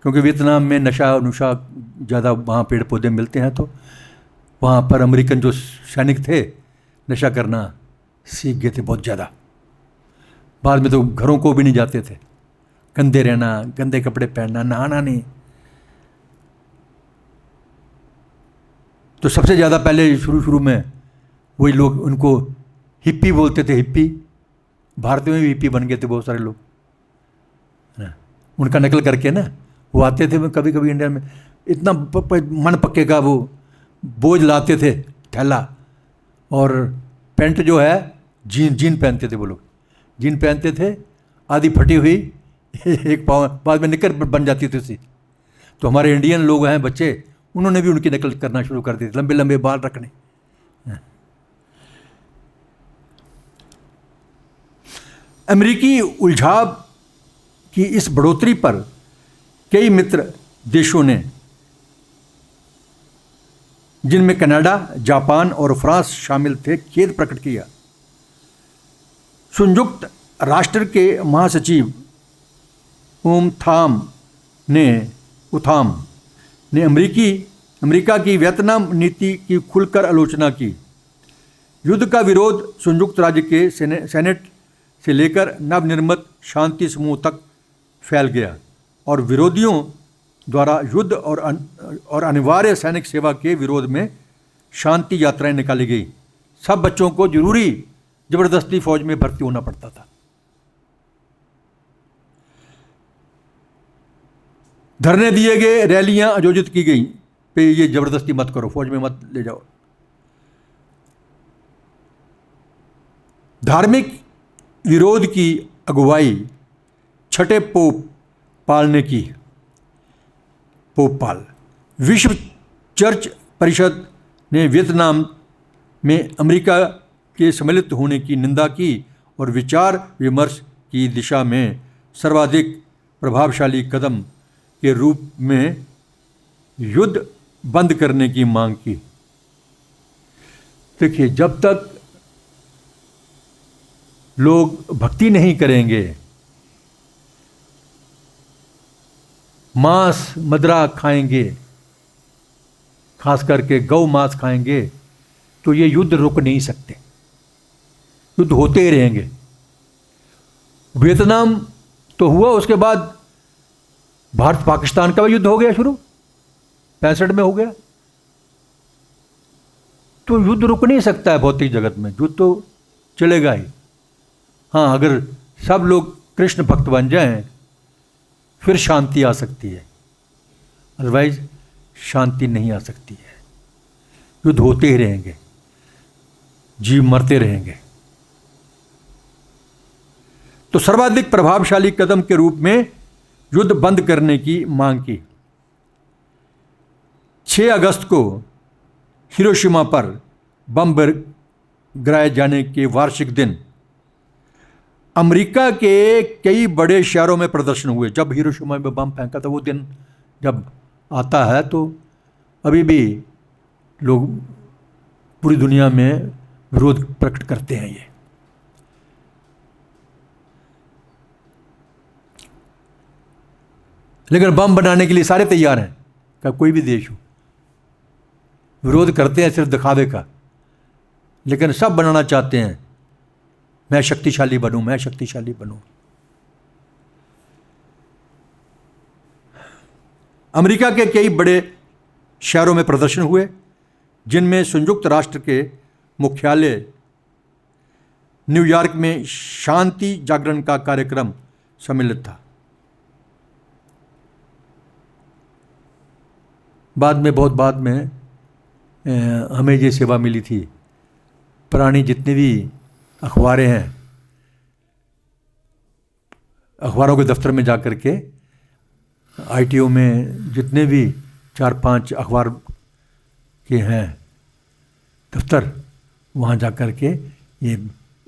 क्योंकि वियतनाम में नशा नुशा ज़्यादा वहाँ पेड़ पौधे मिलते हैं, तो वहाँ पर अमेरिकन जो सैनिक थे नशा करना सीख गए थे बहुत ज़्यादा। बाद में तो घरों को भी नहीं जाते थे, गंदे रहना, गंदे कपड़े पहनना, नहाना नहीं। तो सबसे ज़्यादा पहले शुरू में वही लोग उनको हिप्पी बोलते थे। हिप्पी भारत में भी हिप्पी बन गए थे बहुत सारे लोग ना, उनका नकल करके ना वो आते थे कभी कभी इंडिया में, इतना मन पक्के का वो बोझ लाते थे थैला, और पैंट जो है जीन पहनते थे वो लोग, जीन पहनते थे आधी फटी हुई, एक पाँव बाद में निकर बन जाती थी उसी। तो हमारे इंडियन लोग हैं बच्चे, उन्होंने भी उनकी नकल करना शुरू कर दी, लंबे लंबे बाल रखने। अमेरिकी उलझाव की इस बढ़ोतरी पर कई मित्र देशों ने, जिनमें कनाडा, जापान और फ्रांस शामिल थे, खेद प्रकट किया। संयुक्त राष्ट्र के महासचिव उथाम ने अमेरिका की वियतनाम नीति की खुलकर आलोचना की। युद्ध का विरोध संयुक्त राज्य के सेनेट से लेकर नवनिर्मित शांति समूह तक फैल गया और विरोधियों द्वारा युद्ध और अनिवार्य सैनिक सेवा के विरोध में शांति यात्राएं निकाली गई। सब बच्चों को जबरदस्ती फौज में भर्ती होना पड़ता था। धरने दिए गए, रैलियां आयोजित की गई पे ये जबरदस्ती मत करो, फौज में मत ले जाओ। धार्मिक विरोध की अगुवाई छठे पोप पाल ने की। पोप पाल। विश्व चर्च परिषद ने वियतनाम में अमेरिका के सम्मिलित होने की निंदा की और विचार विमर्श की दिशा में सर्वाधिक प्रभावशाली कदम के रूप में युद्ध बंद करने की मांग की। देखिए, जब तक लोग भक्ति नहीं करेंगे, मांस मदिरा खाएंगे, खास करके गौ मांस खाएंगे, तो ये युद्ध रुक नहीं सकते, युद्ध होते ही रहेंगे। वियतनाम तो हुआ, उसके बाद भारत पाकिस्तान का भी युद्ध हो गया शुरू, 65 में हो गया। तो युद्ध रुक नहीं सकता है भौतिक जगत में, युद्ध तो चलेगा ही। हाँ, अगर सब लोग कृष्ण भक्त बन जाएं फिर शांति आ सकती है, अदरवाइज शांति नहीं आ सकती है। युद्ध होते ही रहेंगे, जीव मरते रहेंगे। तो सर्वाधिक प्रभावशाली कदम के रूप में युद्ध बंद करने की मांग की। 6 अगस्त को हिरोशिमा पर बम गिराए जाने के वार्षिक दिन अमेरिका के कई बड़े शहरों में प्रदर्शन हुए। जब हिरोशिमा में बम फेंका था, वो दिन जब आता है तो अभी भी लोग पूरी दुनिया में विरोध प्रकट करते हैं। ये लेकिन बम बनाने के लिए सारे तैयार हैं, क्या कोई भी देश हो। विरोध करते हैं सिर्फ दिखावे का, लेकिन सब बनाना चाहते हैं, मैं शक्तिशाली बनूं, मैं शक्तिशाली बनूं। अमेरिका के कई बड़े शहरों में प्रदर्शन हुए, जिनमें संयुक्त राष्ट्र के मुख्यालय न्यूयॉर्क में शांति जागरण का कार्यक्रम सम्मिलित था। बहुत बाद में हमें ये सेवा मिली थी। पुरानी जितनी भी अखबारें हैं, अखबारों के दफ्तर में जा कर के ITO में जितने भी 4-5 अखबार के हैं दफ्तर, वहाँ जा कर के ये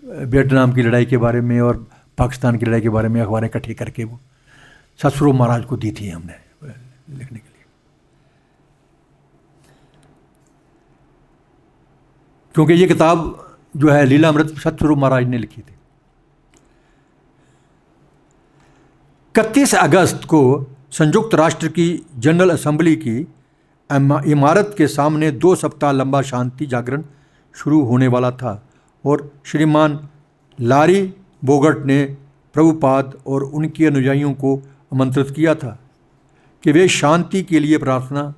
वियतनाम की लड़ाई के बारे में और पाकिस्तान की लड़ाई के बारे में अखबारें इकट्ठी करके वो सतस्वरूप महाराज को दी थी हमने लिखने के लिए। क्योंकि ये किताब जो है लीलामृत सतस्वरूप महाराज ने लिखी थी। 31 अगस्त को संयुक्त राष्ट्र की जनरल असेंबली की इमारत के सामने 2 सप्ताह लंबा शांति जागरण शुरू होने वाला था और श्रीमान लारी बोगट ने प्रभुपाद और उनके अनुयायियों को आमंत्रित किया था कि वे शांति के लिए प्रार्थना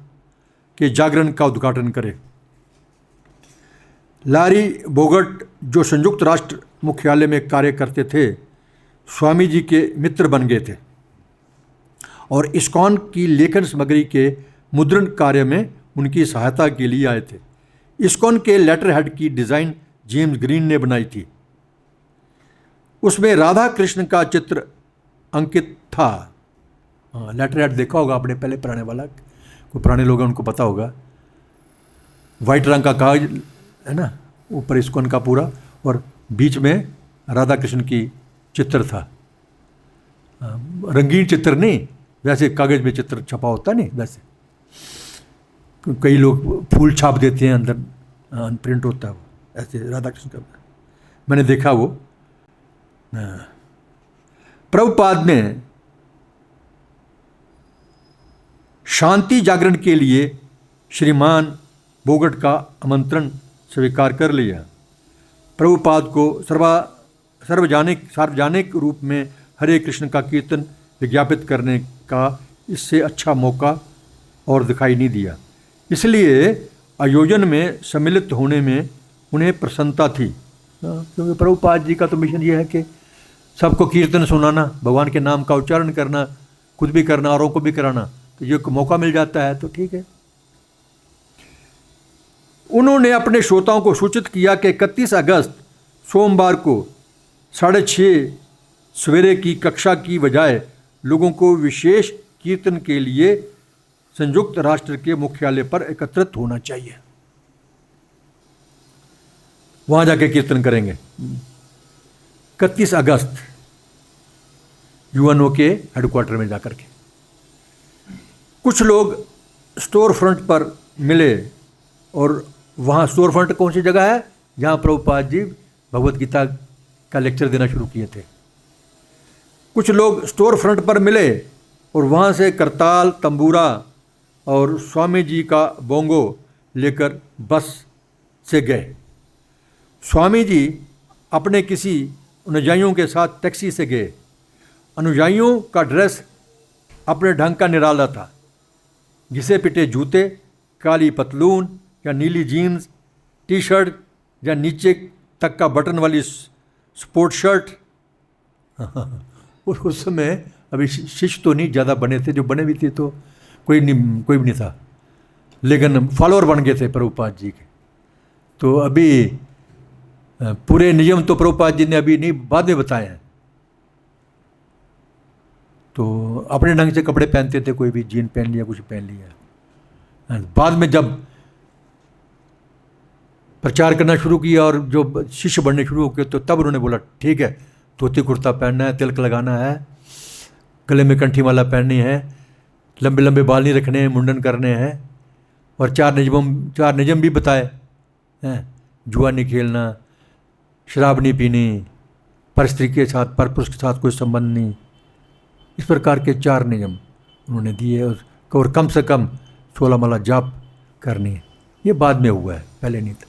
के जागरण का उद्घाटन करें। लारी बोगट, जो संयुक्त राष्ट्र मुख्यालय में कार्य करते थे, स्वामी जी के मित्र बन गए थे और इस्कॉन की लेखन सामग्री के मुद्रण कार्य में उनकी सहायता के लिए आए थे। इस्कॉन के लेटर हेड की डिज़ाइन जेम्स ग्रीन ने बनाई थी। उसमें राधा कृष्ण का चित्र अंकित था। हाँ, लेटर हेड देखा होगा आपने पहले, पुराने वाला, कोई पुराने लोग हैं उनको पता होगा। वाइट रंग का कागज है ना, ऊपर इस्कॉन का पूरा, और बीच में राधा कृष्ण की चित्र था, रंगीन चित्र नहीं, वैसे कागज़ में चित्र छपा होता नहीं वैसे। कई लोग फूल छाप देते हैं, अंदर प्रिंट होता है वो, ऐसे राधा कृष्ण का मैंने देखा वो। प्रभुपाद ने शांति जागरण के लिए श्रीमान बोगट का आमंत्रण स्वीकार कर लिया। प्रभुपाद को सार्वजनिक रूप में हरे कृष्ण का कीर्तन विज्ञापित करने का इससे अच्छा मौका और दिखाई नहीं दिया, इसलिए आयोजन में सम्मिलित होने में उन्हें प्रसन्नता थी। क्योंकि प्रभुपाद जी का तो मिशन ये है कि सबको कीर्तन सुनाना, भगवान के नाम का उच्चारण करना, खुद भी करना, औरों को भी कराना। तो ये मौका मिल जाता है तो ठीक है। उन्होंने अपने श्रोताओं को सूचित किया कि 31 अगस्त सोमवार को 6:30 सवेरे की कक्षा की बजाय लोगों को विशेष कीर्तन के लिए संयुक्त राष्ट्र के मुख्यालय पर एकत्रित होना चाहिए, वहां जाके कीर्तन करेंगे। 31 अगस्त यूएनओ के हेडक्वार्टर में जाकर के कुछ लोग स्टोर फ्रंट पर मिले, और वहाँ स्टोर फ्रंट कौन सी जगह है जहाँ प्रभुपाद जी भगवत गीता का लेक्चर देना शुरू किए थे। कुछ लोग स्टोर फ्रंट पर मिले और वहाँ से करताल, तंबूरा और स्वामी जी का बोंगो लेकर बस से गए। स्वामी जी अपने किसी अनुयायियों के साथ टैक्सी से गए। अनुयायियों का ड्रेस अपने ढंग का निराला था, घिसे पिटे जूते, काली पतलून या नीली जीन्स, टी शर्ट या नीचे तक का बटन वाली स्पोर्ट शर्ट। उस समय अभी शिष्य तो नहीं ज़्यादा बने थे, जो बने भी थे तो कोई भी नहीं था, लेकिन फॉलोअर बन गए थे प्रभुपाद जी के। तो अभी पूरे नियम तो प्रभुपाद जी ने अभी नहीं, बाद में बताए हैं। तो अपने ढंग से कपड़े पहनते थे, कोई भी जीन पहन लिया, कुछ पहन लिया। बाद में जब प्रचार करना शुरू किया और जो शिष्य बनने शुरू हो गए, तो तब उन्होंने बोला ठीक है, धोती कुर्ता पहनना है, तिलक लगाना है, गले में कंठी माला पहननी है, लंबे लंबे बाल नहीं रखने हैं, मुंडन करने हैं, और 4 नियम भी बताए हैं। जुआ नहीं खेलना, शराब नहीं पीनी, पर स्त्री के साथ, पर पुरुष के साथ कोई संबंध नहीं। इस प्रकार के 4 नियम उन्होंने दिए, और कम से कम 16 माला जाप करनी है। ये बाद में हुआ है, पहले नहीं था।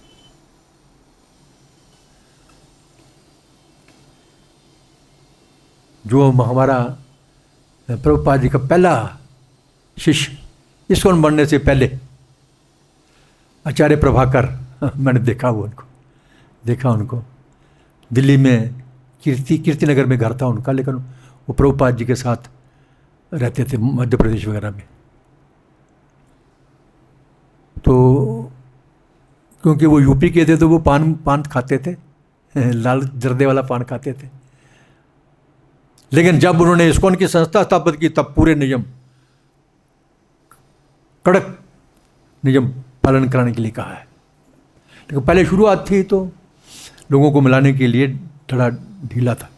जो हमारा प्रभुपाद जी का पहला शिष्य इस्कॉन बनने से पहले आचार्य प्रभाकर, मैंने देखा उनको दिल्ली में कीर्ति नगर में घर था उनका, लेकिन वो प्रभुपाद जी के साथ रहते थे मध्य प्रदेश वगैरह में। तो क्योंकि वो यूपी के थे तो वो पान खाते थे, लाल जर्दे वाला पान खाते थे। लेकिन जब उन्होंने इस्कॉन की संस्था स्थापित की, तब पूरे नियम, कड़क नियम पालन कराने के लिए कहा है। लेकिन पहले शुरुआत थी तो लोगों को मिलाने के लिए थोड़ा ढीला था।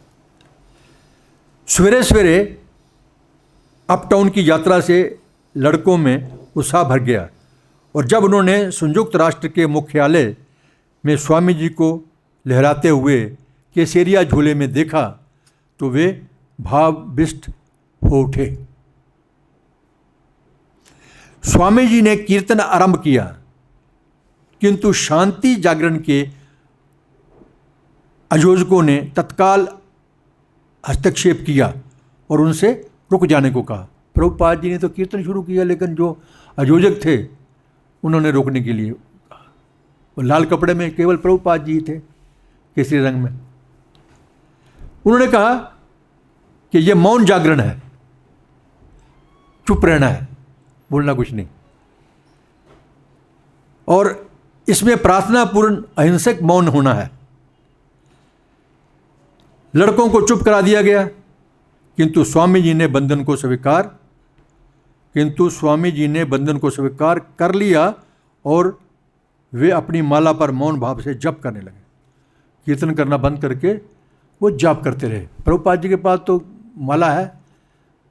सवेरे सवेरे अपटाउन की यात्रा से लड़कों में उत्साह भर गया, और जब उन्होंने संयुक्त राष्ट्र के मुख्यालय में स्वामी जी को लहराते हुए केसरिया झूले में देखा तो वे भावविष्ट हो उठे। स्वामी जी ने कीर्तन आरंभ किया, किंतु शांति जागरण के आयोजकों ने तत्काल हस्तक्षेप किया और उनसे रुक जाने को कहा। प्रभुपाद जी ने तो कीर्तन शुरू किया, लेकिन जो आयोजक थे उन्होंने रोकने के लिए कहा। वो लाल कपड़े में केवल प्रभुपाद जी थे, केसरी रंग में। उन्होंने कहा कि यह मौन जागरण है, चुप रहना है, बोलना कुछ नहीं, और इसमें प्रार्थनापूर्ण अहिंसक मौन होना है। लड़कों को चुप करा दिया गया, किंतु स्वामी जी ने बंधन को स्वीकार कर लिया और वे अपनी माला पर मौन भाव से जप करने लगे। कीर्तन करना बंद करके वो जाप करते रहे। प्रभुपाद जी के पास तो माला है,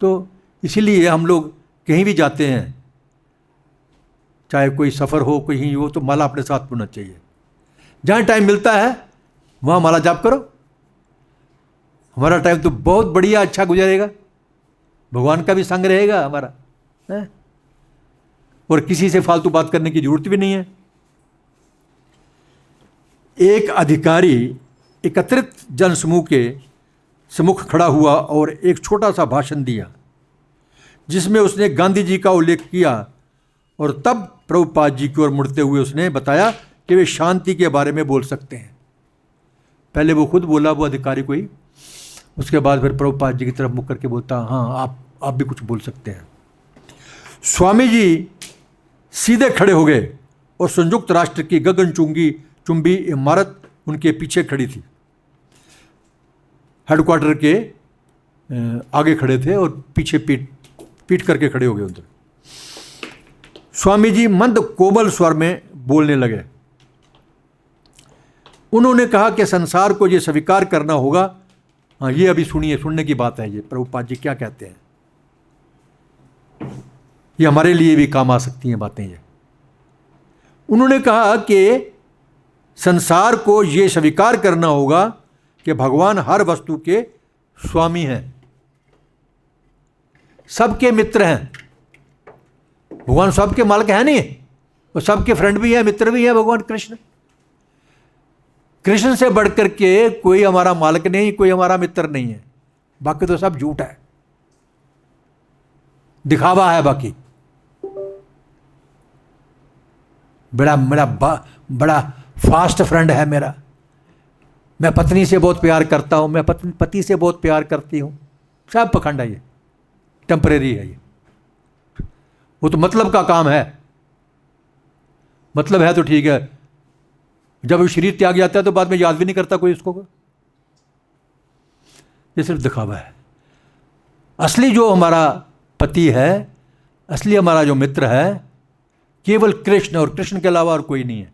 तो इसीलिए हम लोग कहीं भी जाते हैं, चाहे कोई सफ़र हो कहीं हो, तो माला अपने साथ होना चाहिए। जहाँ टाइम मिलता है वहाँ माला जाप करो। हमारा टाइम तो बहुत बढ़िया अच्छा गुजरेगा, भगवान का भी संग रहेगा हमारा है? और किसी से फालतू बात करने की जरूरत भी नहीं है। एक अधिकारी एकत्रित जनसमूह के सम्मुख खड़ा हुआ और एक छोटा सा भाषण दिया, जिसमें उसने गांधी जी का उल्लेख किया, और तब प्रभुपाद जी की ओर मुड़ते हुए उसने बताया कि वे शांति के बारे में बोल सकते हैं। पहले वो खुद बोला, वो अधिकारी कोई, उसके बाद फिर प्रभुपाद जी की तरफ मुख करके बोलता, हाँ आप भी कुछ बोल सकते हैं। स्वामी जी सीधे खड़े हो गए और संयुक्त राष्ट्र की गगनचुंबी इमारत उनके पीछे खड़ी थी। हेडक्वार्टर के आगे खड़े थे और पीछे पीट करके खड़े हो गए उधर। स्वामी जी मंद कोमल स्वर में बोलने लगे। उन्होंने कहा कि संसार को ये स्वीकार करना होगा। हाँ, ये अभी सुनिए, सुनने की बात है ये, प्रभुपाद जी क्या कहते हैं, ये हमारे लिए भी काम आ सकती हैं बातें ये। उन्होंने कहा कि संसार को ये स्वीकार करना होगा कि भगवान हर वस्तु के स्वामी हैं, सबके मित्र हैं। भगवान सबके मालिक है नहीं, वो सबके फ्रेंड भी है, मित्र भी है। भगवान कृष्ण, कृष्ण से बढ़कर के कोई हमारा मालिक नहीं, कोई हमारा मित्र नहीं है। बाकी तो सब झूठ है, दिखावा है बाकी। बड़ा फास्ट फ्रेंड है मेरा, मैं पत्नी से बहुत प्यार करता हूं, मैं पति से बहुत प्यार करती हूं। सब पखंड है ये, टेम्परेरी है ये। वो तो मतलब का काम है, मतलब है तो ठीक है, जब वो शरीर त्याग जाता है तो बाद में याद भी नहीं करता कोई उसको। ये सिर्फ दिखावा है। असली जो हमारा पति है, असली हमारा जो मित्र है, केवल कृष्ण, और कृष्ण के अलावा और कोई नहीं है।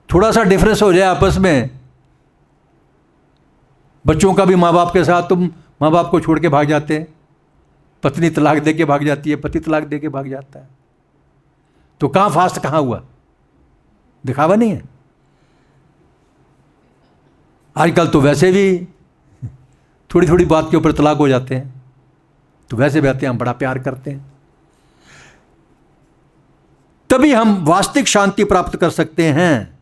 थोड़ा सा डिफरेंस हो जाए आपस में, बच्चों का भी माँ बाप के साथ, तुम माँ बाप को छोड़ के भाग जाते हैं, पत्नी तलाक दे के भाग जाती है, पति तलाक दे के भाग जाता है, तो कहाँ फास्ट कहाँ हुआ? दिखावा नहीं है। आजकल तो वैसे भी थोड़ी थोड़ी बात के ऊपर तलाक हो जाते हैं, तो वैसे कहते हैं हम बड़ा प्यार करते हैं। तभी हम वास्तविक शांति प्राप्त कर सकते हैं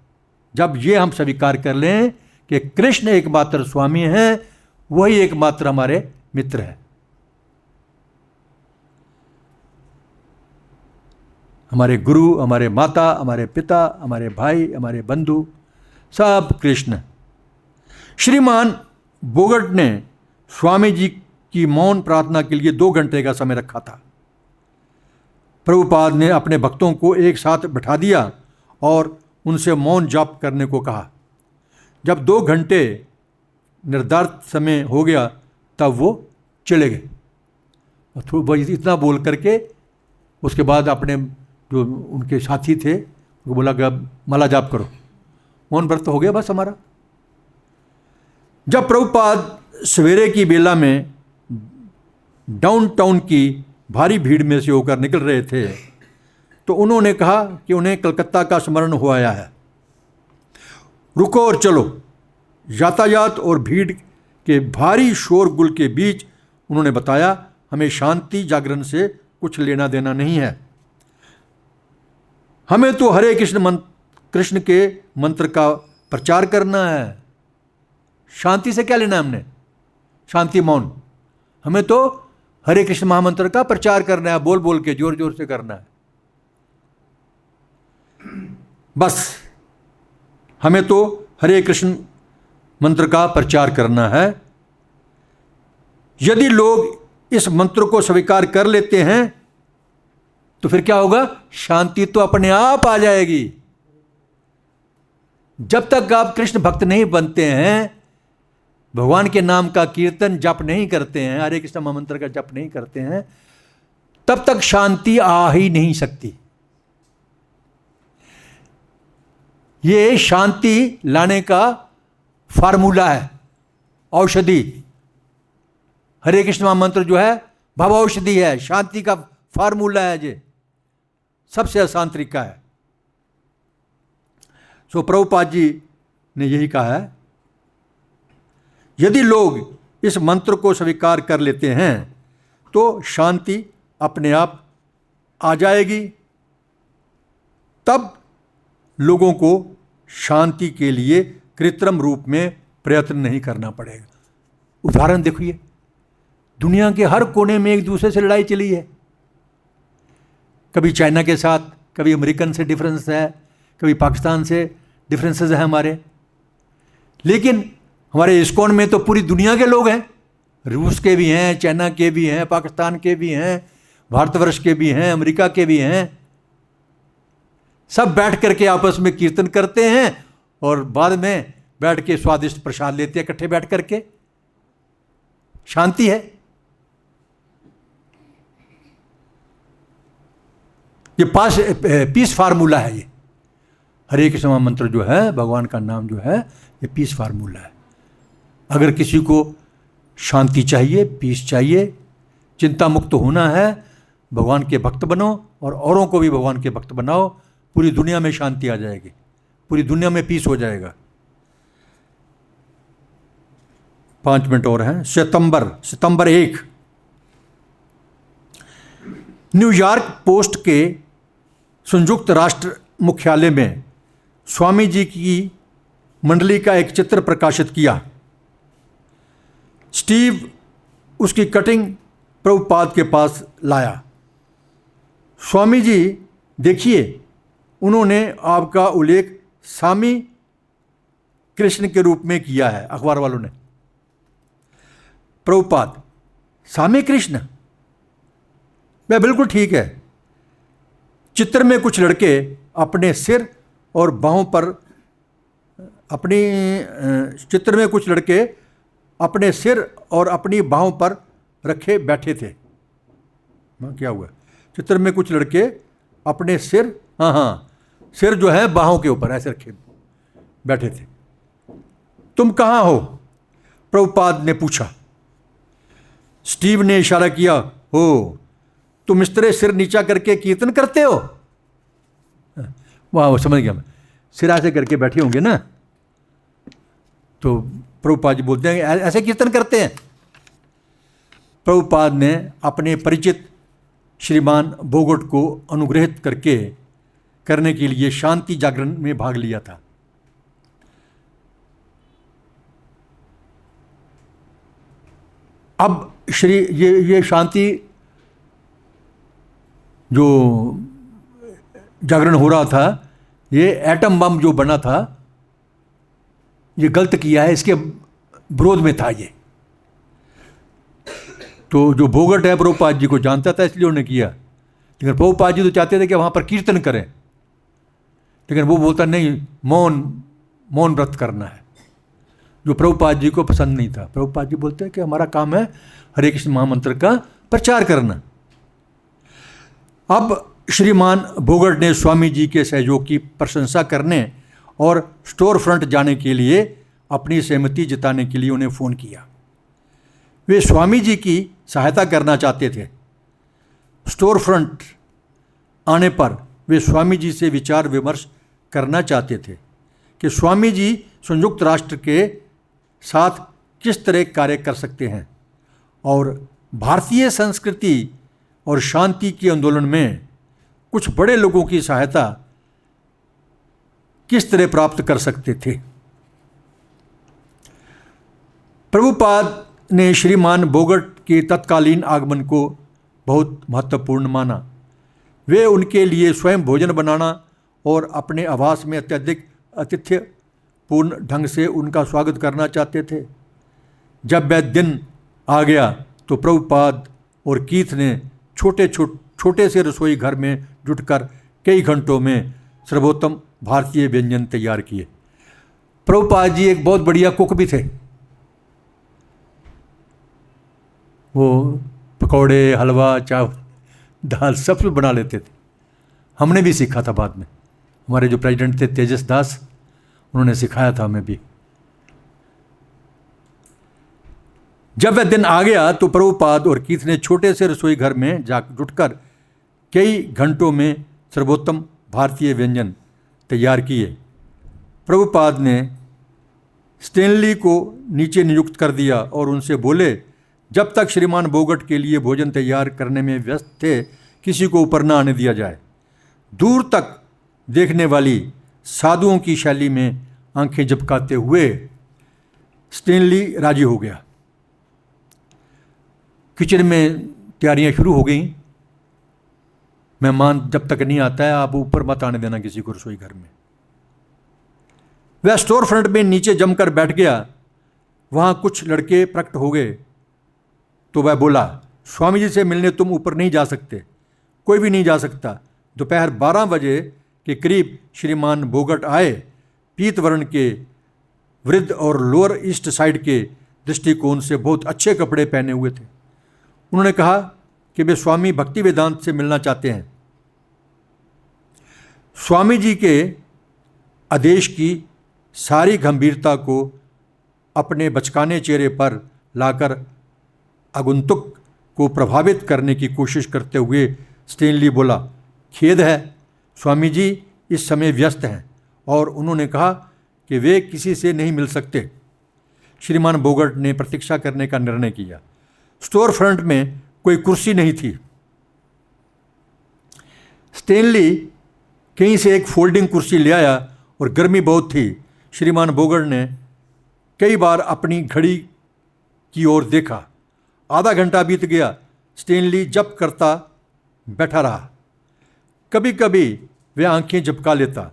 जब ये हम स्वीकार कर लें कि कृष्ण एकमात्र स्वामी हैं, वही एकमात्र हमारे मित्र है। हमारे गुरु, हमारे माता, हमारे पिता, हमारे भाई, हमारे बंधु, सब कृष्ण। श्रीमान बोगट ने स्वामी जी की मौन प्रार्थना के लिए 2 घंटे का समय रखा था। प्रभुपाद ने अपने भक्तों को एक साथ बैठा दिया और उनसे मौन जाप करने को कहा। जब 2 घंटे निर्धारित समय हो गया तब वो चले गए। थोड़ा इतना बोल करके उसके बाद अपने जो उनके साथी थे वो बोला कि अब माला जाप करो, मौन व्रत हो गया बस हमारा। जब प्रभुपाद सवेरे की बेला में डाउनटाउन की भारी भीड़ में से होकर निकल रहे थे तो उन्होंने कहा कि उन्हें कलकत्ता का स्मरण हो आया है, रुको और चलो। यातायात और भीड़ के भारी शोरगुल के बीच उन्होंने बताया, हमें शांति जागरण से कुछ लेना देना नहीं है, हमें तो हरे कृष्ण के मंत्र का प्रचार करना है। शांति से क्या लेना हमने, शांति मौन, हमें तो हरे कृष्ण महामंत्र का प्रचार करना है, बोल बोल के जोर जोर से करना है बस। हमें तो हरे कृष्ण मंत्र का प्रचार करना है। यदि लोग इस मंत्र को स्वीकार कर लेते हैं तो फिर क्या होगा, शांति तो अपने आप आ जाएगी। जब तक आप कृष्ण भक्त नहीं बनते हैं, भगवान के नाम का कीर्तन जप नहीं करते हैं, हरे कृष्ण महामंत्र का जप नहीं करते हैं, तब तक शांति आ ही नहीं सकती। ये शांति लाने का फार्मूला है, औषधि। हरे कृष्ण महामंत्र जो है भव औषधि है, शांति का फार्मूला है, ये सबसे आसान तरीका है। सो प्रभुपाद जी ने यही कहा है, यदि लोग इस मंत्र को स्वीकार कर लेते हैं तो शांति अपने आप आ जाएगी। तब लोगों को शांति के लिए कृत्रिम रूप में प्रयत्न नहीं करना पड़ेगा। उदाहरण देखिए, दुनिया के हर कोने में एक दूसरे से लड़ाई चली है। कभी चाइना के साथ, कभी अमेरिकन से डिफरेंस है, कभी पाकिस्तान से डिफरेंसेस हैं हमारे। लेकिन हमारे इस्कॉन में तो पूरी दुनिया के लोग हैं, रूस के भी हैं, चाइना के भी हैं, पाकिस्तान के भी हैं, भारतवर्ष के भी हैं, अमेरिका के भी हैं। सब बैठ करके आपस में कीर्तन करते हैं और बाद में बैठ के स्वादिष्ट प्रसाद लेते हैं इकट्ठे बैठ करके। शांति है। ये पीस फार्मूला है। ये हरे कृष्ण महामंत्र जो है, भगवान का नाम जो है, ये पीस फार्मूला है। अगर किसी को शांति चाहिए, पीस चाहिए, चिंता मुक्त होना है, भगवान के भक्त बनो और औरों को भी भगवान के भक्त बनाओ। पूरी दुनिया में शांति आ जाएगी, पूरी दुनिया में पीस हो जाएगा। 5 मिनट और हैं। सितंबर 1, न्यूयॉर्क पोस्ट के संयुक्त राष्ट्र मुख्यालय में स्वामी जी की मंडली का एक चित्र प्रकाशित किया। स्टीव उसकी कटिंग प्रभुपाद के पास लाया। स्वामी जी देखिए, उन्होंने आपका उल्लेख स्वामी कृष्ण के रूप में किया है। अखबार वालों ने। प्रभुपाद, स्वामी कृष्ण? वह बिल्कुल ठीक है। चित्र में कुछ लड़के अपने सिर और बाहों पर अपने सिर और अपनी बाहों पर रखे बैठे थे। क्या हुआ? चित्र में कुछ लड़के अपने सिर सिर जो है बाहों के ऊपर ऐसे रखे बैठे थे। तुम कहाँ हो? प्रभुपाद ने पूछा। स्टीव ने इशारा किया, हो तुम इस तरह सिर नीचा करके कीर्तन करते हो? वाह, समझ गया मैं। सिर ऐसे करके बैठे होंगे ना, तो प्रभुपाद जी बोलते हैं ऐसे कीर्तन करते हैं। प्रभुपाद ने अपने परिचित श्रीमान बोगट को अनुग्रहित करने के लिए शांति जागरण में भाग लिया था। अब ये शांति जो जागरण हो रहा था, ये एटम बम जो बना था, ये गलत किया है, इसके विरोध में था ये। तो जो बोगट है प्रभुपाद जी को जानता था, इसलिए उन्होंने किया। लेकिन प्रभुपाद जी तो चाहते थे कि वहाँ पर कीर्तन करें, लेकिन वो बोलता नहीं, मौन व्रत करना है, जो प्रभुपाद जी को पसंद नहीं था। प्रभुपाद जी बोलते हैं कि हमारा काम है हरे कृष्ण महामंत्र का प्रचार करना। अब श्रीमान बोगट ने स्वामी जी के सहयोग की प्रशंसा करने और स्टोर फ्रंट जाने के लिए अपनी सहमति जताने के लिए उन्हें फ़ोन किया। वे स्वामी जी की सहायता करना चाहते थे। स्टोर फ्रंट आने पर वे स्वामी जी से विचार विमर्श करना चाहते थे कि स्वामी जी संयुक्त राष्ट्र के साथ किस तरह कार्य कर सकते हैं और भारतीय संस्कृति और शांति के आंदोलन में कुछ बड़े लोगों की सहायता किस तरह प्राप्त कर सकते थे। प्रभुपाद ने श्रीमान बोगट के तत्कालीन आगमन को बहुत महत्वपूर्ण माना। वे उनके लिए स्वयं भोजन बनाना और अपने आवास में अत्यधिक आतिथ्यपूर्ण ढंग से उनका स्वागत करना चाहते थे। जब वह दिन आ गया तो प्रभुपाद और कीथ ने छोटे से रसोई घर में जुटकर कई घंटों में सर्वोत्तम भारतीय व्यंजन तैयार किए। प्रभुपाद जी एक बहुत बढ़िया कुक भी थे। वो पकौड़े, हलवा, चावल, दाल सब बना लेते थे। हमने भी सीखा था बाद में। हमारे जो प्रेसिडेंट थे तेजस दास, उन्होंने सिखाया था हमें भी। जब वह दिन आ गया तो प्रभुपाद और कीथ ने छोटे से रसोई घर में जा जुटकर कई घंटों में सर्वोत्तम भारतीय व्यंजन तैयार किए। प्रभुपाद ने स्टेनली को नीचे नियुक्त कर दिया और उनसे बोले, जब तक श्रीमान बोगट के लिए भोजन तैयार करने में व्यस्त थे, किसी को ऊपर न आने दिया जाए। दूर तक देखने वाली साधुओं की शैली में आंखें झपकाते हुए स्टेनली राजी हो गया। किचन में तैयारियां शुरू हो गई। मेहमान जब तक नहीं आता है आप ऊपर मत आने देना किसी को रसोई घर में। वह स्टोर फ्रंट में नीचे जमकर बैठ गया। वहां कुछ लड़के प्रकट हो गए तो वह बोला, स्वामी जी से मिलने तुम ऊपर नहीं जा सकते, कोई भी नहीं जा सकता। दोपहर 12 बजे के करीब श्रीमान बोगट आए। पीत वर्ण के, वृद्ध और लोअर ईस्ट साइड के दृष्टिकोण से बहुत अच्छे कपड़े पहने हुए थे। उन्होंने कहा कि वे स्वामी भक्ति वेदांत से मिलना चाहते हैं। स्वामी जी के आदेश की सारी गंभीरता को अपने बचकाने चेहरे पर लाकर आगंतुक को प्रभावित करने की कोशिश करते हुए स्टेनली बोला, खेद है, स्वामी जी इस समय व्यस्त हैं और उन्होंने कहा कि वे किसी से नहीं मिल सकते। श्रीमान बोगट ने प्रतीक्षा करने का निर्णय किया। स्टोर फ्रंट में कोई कुर्सी नहीं थी। स्टेनली कहीं से एक फोल्डिंग कुर्सी ले आया और गर्मी बहुत थी। श्रीमान बोगट ने कई बार अपनी घड़ी की ओर देखा। आधा घंटा बीत गया। स्टेनली जप करता बैठा रहा। कभी कभी वह आंखें झपका लेता।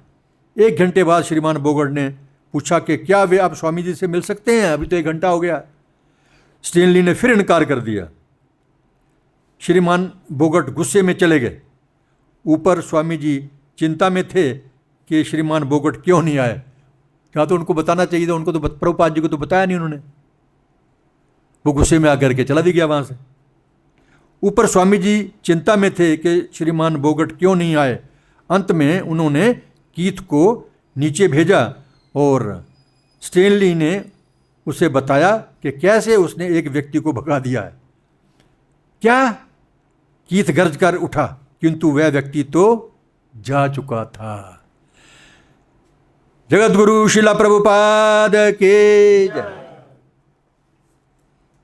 1 घंटे बाद श्रीमान बोगट ने पूछा कि क्या वे अब स्वामी जी से मिल सकते हैं, अभी तो 1 घंटा हो गया। स्टेनली ने फिर इनकार कर दिया। श्रीमान बोगट गुस्से में चले गए। ऊपर स्वामी जी चिंता में थे कि श्रीमान बोगट क्यों नहीं आए। क्या तो उनको बताना चाहिए था, उनको तो प्रभुपाद जी को तो बताया नहीं उन्होंने। वो गुस्से में आकर के चला भी गया वहां से। ऊपर स्वामी जी चिंता में थे कि श्रीमान बोगट क्यों नहीं आए। अंत में उन्होंने कीथ को नीचे भेजा और स्टेनली ने उसे बताया कि कैसे उसने एक व्यक्ति को भगा दिया है। क्या? कीथ गर्ज कर उठा, किंतु वह व्यक्ति तो जा चुका था। जगत गुरु शिला प्रभुपाद के जय।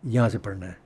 यहां से पढ़ना है।